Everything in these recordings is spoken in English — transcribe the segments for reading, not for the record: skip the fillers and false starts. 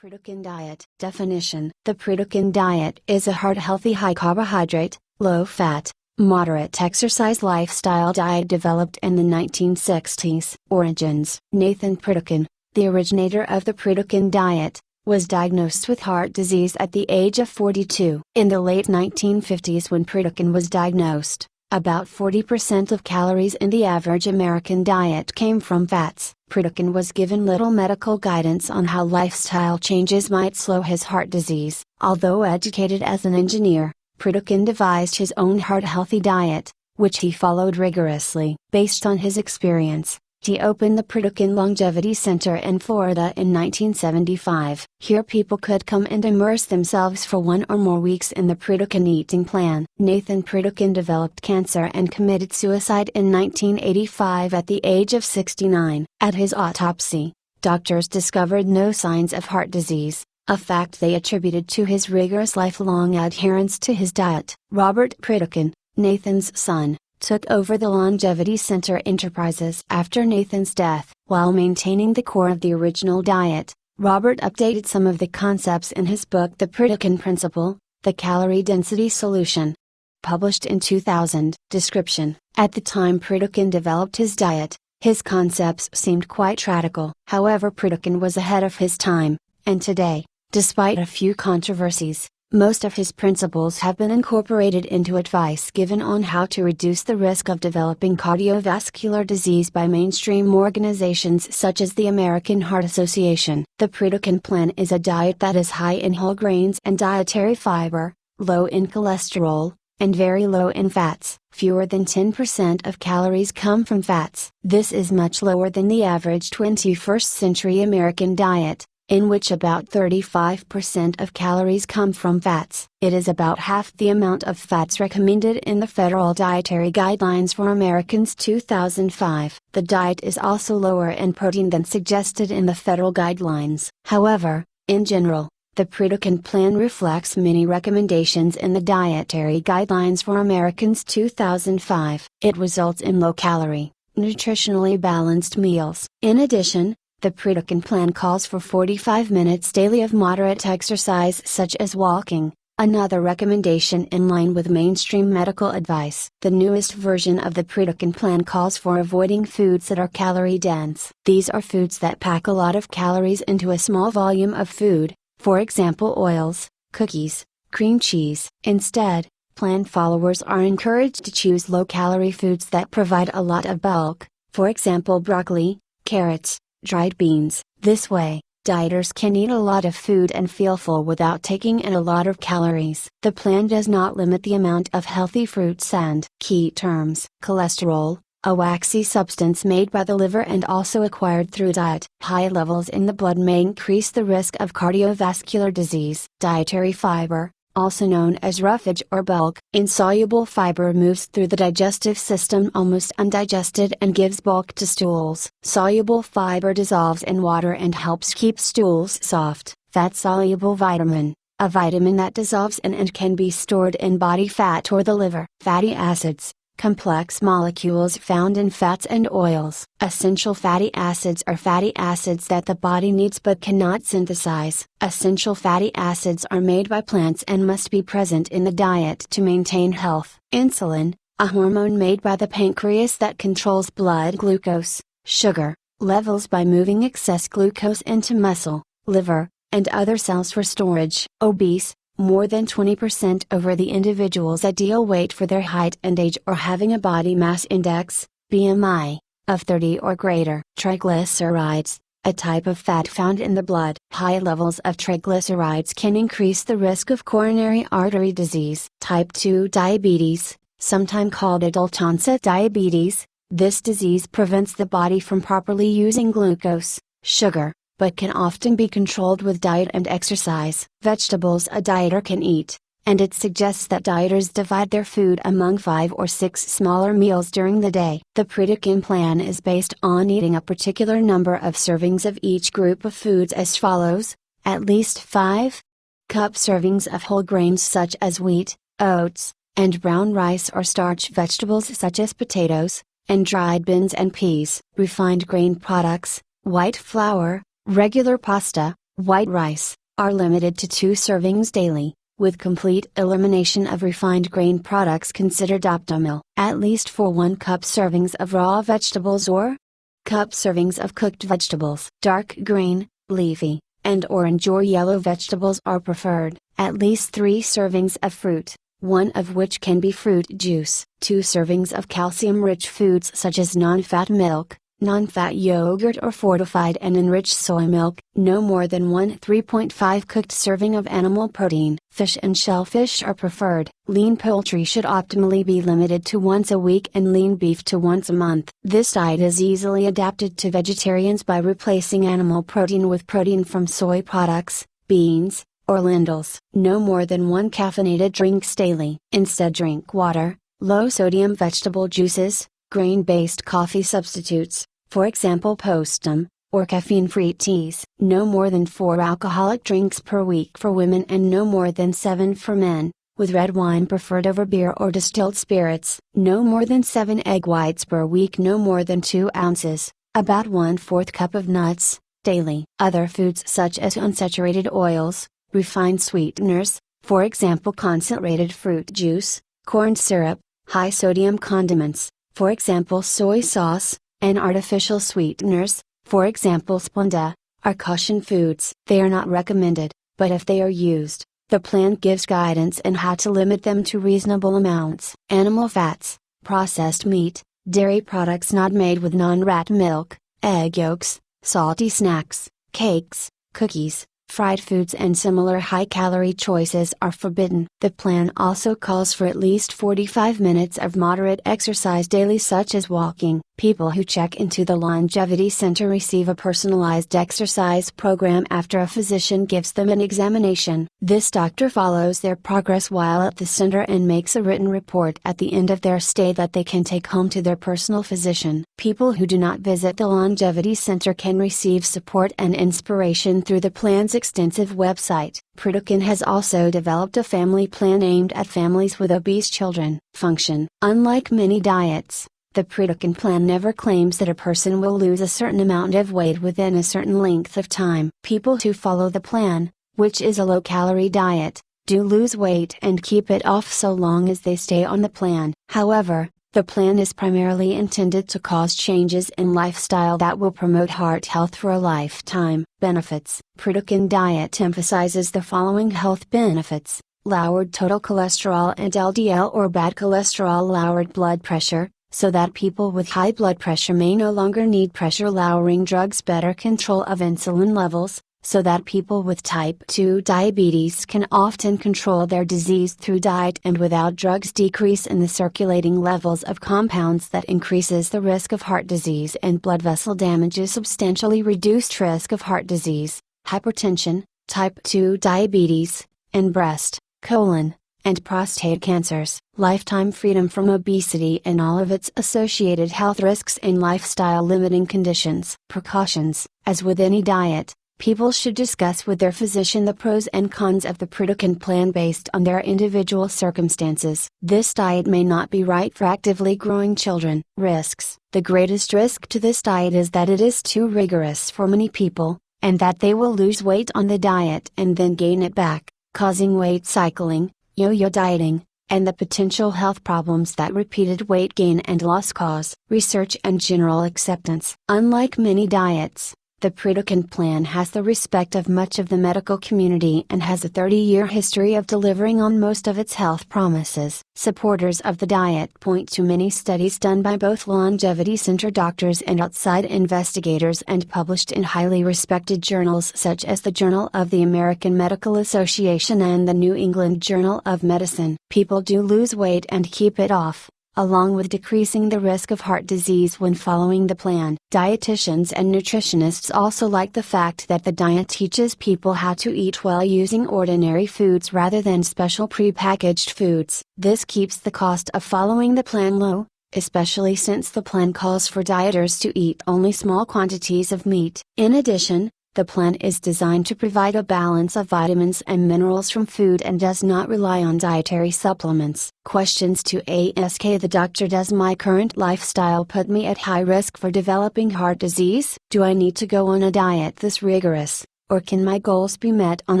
Pritikin Diet. Definition: the Pritikin diet is a heart-healthy high-carbohydrate, low-fat, moderate exercise lifestyle diet developed in the 1960s. Origins: Nathan Pritikin, the originator of the Pritikin diet, was diagnosed with heart disease at the age of 42. In the late 1950s, when Pritikin was diagnosed, about 40% of calories in the average American diet came from fats. Pritikin was given little medical guidance on how lifestyle changes might slow his heart disease. Although educated as an engineer, Pritikin devised his own heart-healthy diet, which he followed rigorously. Based on his experience, he opened the Pritikin Longevity Center in Florida in 1975. Here people could come and immerse themselves for 1 or more weeks in the Pritikin eating plan. Nathan Pritikin developed cancer and committed suicide in 1985 at the age of 69. At his autopsy, doctors discovered no signs of heart disease, a fact they attributed to his rigorous lifelong adherence to his diet. Robert Pritikin, Nathan's son, took over the Longevity Center enterprises after Nathan's death. While maintaining the core of the original diet, Robert updated some of the concepts in his book The Pritikin Principle, The Calorie Density Solution. Published in 2000. Description: at the time Pritikin developed his diet, his concepts seemed quite radical. However, Pritikin was ahead of his time, and today, despite a few controversies, most of his principles have been incorporated into advice given on how to reduce the risk of developing cardiovascular disease by mainstream organizations such as the American Heart Association. The Pritikin plan is a diet that is high in whole grains and dietary fiber, low in cholesterol, and very low in fats. Fewer than 10% of calories come from fats. This is much lower than the average 21st century American diet, in which about 35% of calories come from fats. It is about half the amount of fats recommended in the Federal Dietary Guidelines for Americans 2005. The diet is also lower in protein than suggested in the federal guidelines. However, in general, the Pritikin plan reflects many recommendations in the Dietary Guidelines for Americans 2005. It results in low-calorie, nutritionally balanced meals. In addition, the Pritikin plan calls for 45 minutes daily of moderate exercise such as walking, another recommendation in line with mainstream medical advice. The newest version of the Pritikin plan calls for avoiding foods that are calorie dense. These are foods that pack a lot of calories into a small volume of food, for example oils, cookies, cream cheese. Instead, plan followers are encouraged to choose low-calorie foods that provide a lot of bulk, for example broccoli, carrots, dried beans. This way, dieters can eat a lot of food and feel full without taking in a lot of calories. The plan does not limit the amount of healthy fruits and key terms. Cholesterol, a waxy substance made by the liver and also acquired through diet. High levels in the blood may increase the risk of cardiovascular disease. Dietary fiber, also known as roughage or bulk. Insoluble fiber moves through the digestive system almost undigested and gives bulk to stools. Soluble fiber dissolves in water and helps keep stools soft. Fat-soluble vitamin, a vitamin that dissolves in and can be stored in body fat or the liver. Fatty acids, complex molecules found in fats and oils. Essential fatty acids are fatty acids that the body needs but cannot synthesize. Essential fatty acids are made by plants and must be present in the diet to maintain health. Insulin, a hormone made by the pancreas that controls blood glucose, sugar, levels by moving excess glucose into muscle, liver, and other cells for storage. Obese, more than 20% over the individual's ideal weight for their height and age, or having a body mass index, BMI, of 30 or greater. Triglycerides, a type of fat found in the blood. High levels of triglycerides can increase the risk of coronary artery disease. Type 2 diabetes, sometimes called adult onset diabetes, this disease prevents the body from properly using glucose, sugar, but can often be controlled with diet and exercise. Vegetables a dieter can eat, and it suggests that dieters divide their food among 5 or 6 smaller meals during the day. The Pritikin plan is based on eating a particular number of servings of each group of foods as follows: at least 5 cup servings of whole grains such as wheat, oats, and brown rice or starch vegetables such as potatoes, and dried beans and peas. Refined grain products, white flour, regular pasta, white rice, are limited to 2 servings daily, with complete elimination of refined grain products considered optimal. At least for 1 cup servings of raw vegetables or cup servings of cooked vegetables. Dark green, leafy, and orange or yellow vegetables are preferred. At least 3 servings of fruit, 1 of which can be fruit juice. 2 servings of calcium-rich foods such as non-fat milk, non-fat yogurt or fortified and enriched soy milk. No more than 1 3.5 cooked serving of animal protein. Fish and shellfish are preferred. Lean poultry should optimally be limited to once a week and lean beef to once a month. This diet is easily adapted to vegetarians by replacing animal protein with protein from soy products, beans, or lentils. No more than 1 caffeinated drinks daily. Instead drink water, low-sodium vegetable juices, grain-based coffee substitutes, for example postum, or caffeine-free teas. No more than 4 alcoholic drinks per week for women and no more than 7 for men, with red wine preferred over beer or distilled spirits. No more than 7 egg whites per week. No more than 2 ounces, about 1/4 cup of nuts, daily. Other foods such as unsaturated oils, refined sweeteners, for example concentrated fruit juice, corn syrup, high-sodium condiments, for example soy sauce, and artificial sweeteners, for example Splenda, are caution foods. They are not recommended, but if they are used, the plan gives guidance on how to limit them to reasonable amounts. Animal fats, processed meat, dairy products not made with non-rat milk, egg yolks, salty snacks, cakes, cookies, fried foods and similar high-calorie choices are forbidden. The plan also calls for at least 45 minutes of moderate exercise daily such as walking. People who check into the Longevity Center receive a personalized exercise program after a physician gives them an examination. This doctor follows their progress while at the center and makes a written report at the end of their stay that they can take home to their personal physician. People who do not visit the Longevity Center can receive support and inspiration through the plan's extensive website. Pritikin has also developed a family plan aimed at families with obese children. Function. Unlike many diets, the Pritikin plan never claims that a person will lose a certain amount of weight within a certain length of time. People who follow the plan, which is a low-calorie diet, do lose weight and keep it off so long as they stay on the plan. However, the plan is primarily intended to cause changes in lifestyle that will promote heart health for a lifetime. Benefits. Pritikin Diet emphasizes the following health benefits: lowered total cholesterol and LDL or bad cholesterol, lowered blood pressure, so that people with high blood pressure may no longer need pressure-lowering drugs, better control of insulin levels, so that people with type 2 diabetes can often control their disease through diet and without drugs, decrease in the circulating levels of compounds that increases the risk of heart disease and blood vessel damages, substantially reduced risk of heart disease, hypertension, type 2 diabetes, and breast, colon, and prostate cancers. Lifetime freedom from obesity and all of its associated health risks and lifestyle limiting conditions. Precautions. As with any diet, people should discuss with their physician the pros and cons of the Pritikin plan based on their individual circumstances. This diet may not be right for actively growing children. Risks. The greatest risk to this diet is that it is too rigorous for many people, and that they will lose weight on the diet and then gain it back, causing weight cycling, yo-yo dieting, and the potential health problems that repeated weight gain and loss cause. Research and general acceptance. Unlike many diets, the Pritikin plan has the respect of much of the medical community and has a 30-year history of delivering on most of its health promises. Supporters of the diet point to many studies done by both Longevity Center doctors and outside investigators and published in highly respected journals such as the Journal of the American Medical Association and the New England Journal of Medicine. People do lose weight and keep it off, along with decreasing the risk of heart disease when following the plan. Dietitians and nutritionists also like the fact that the diet teaches people how to eat well using ordinary foods rather than special prepackaged foods. This keeps the cost of following the plan low, especially since the plan calls for dieters to eat only small quantities of meat. In addition, the plan is designed to provide a balance of vitamins and minerals from food and does not rely on dietary supplements. Questions to ask the doctor: does my current lifestyle put me at high risk for developing heart disease? Do I need to go on a diet this rigorous? Or can my goals be met on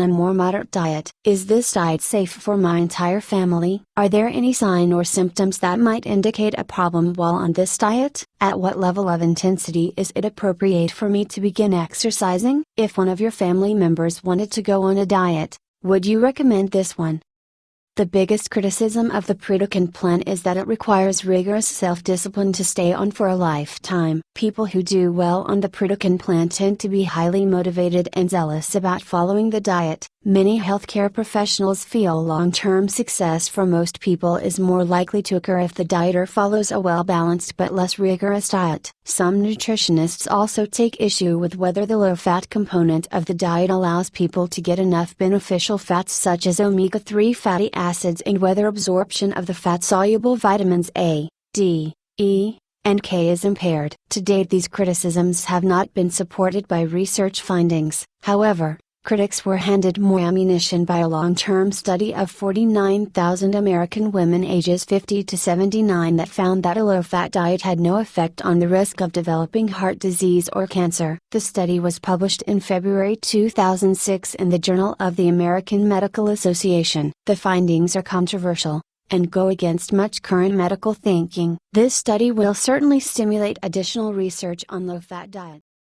a more moderate diet? Is this diet safe for my entire family? Are there any signs or symptoms that might indicate a problem while on this diet? At what level of intensity is it appropriate for me to begin exercising? If one of your family members wanted to go on a diet, would you recommend this one? The biggest criticism of the Pritikin plan is that it requires rigorous self-discipline to stay on for a lifetime. People who do well on the Pritikin plan tend to be highly motivated and zealous about following the diet. Many healthcare professionals feel long-term success for most people is more likely to occur if the dieter follows a well-balanced but less rigorous diet. Some nutritionists also take issue with whether the low-fat component of the diet allows people to get enough beneficial fats such as omega-3 fatty acids and whether absorption of the fat-soluble vitamins A, D, E, and K is impaired. To date, these criticisms have not been supported by research findings. However, critics were handed more ammunition by a long-term study of 49,000 American women ages 50 to 79 that found that a low-fat diet had no effect on the risk of developing heart disease or cancer. The study was published in February 2006 in the Journal of the American Medical Association. The findings are controversial and go against much current medical thinking. This study will certainly stimulate additional research on low-fat diet.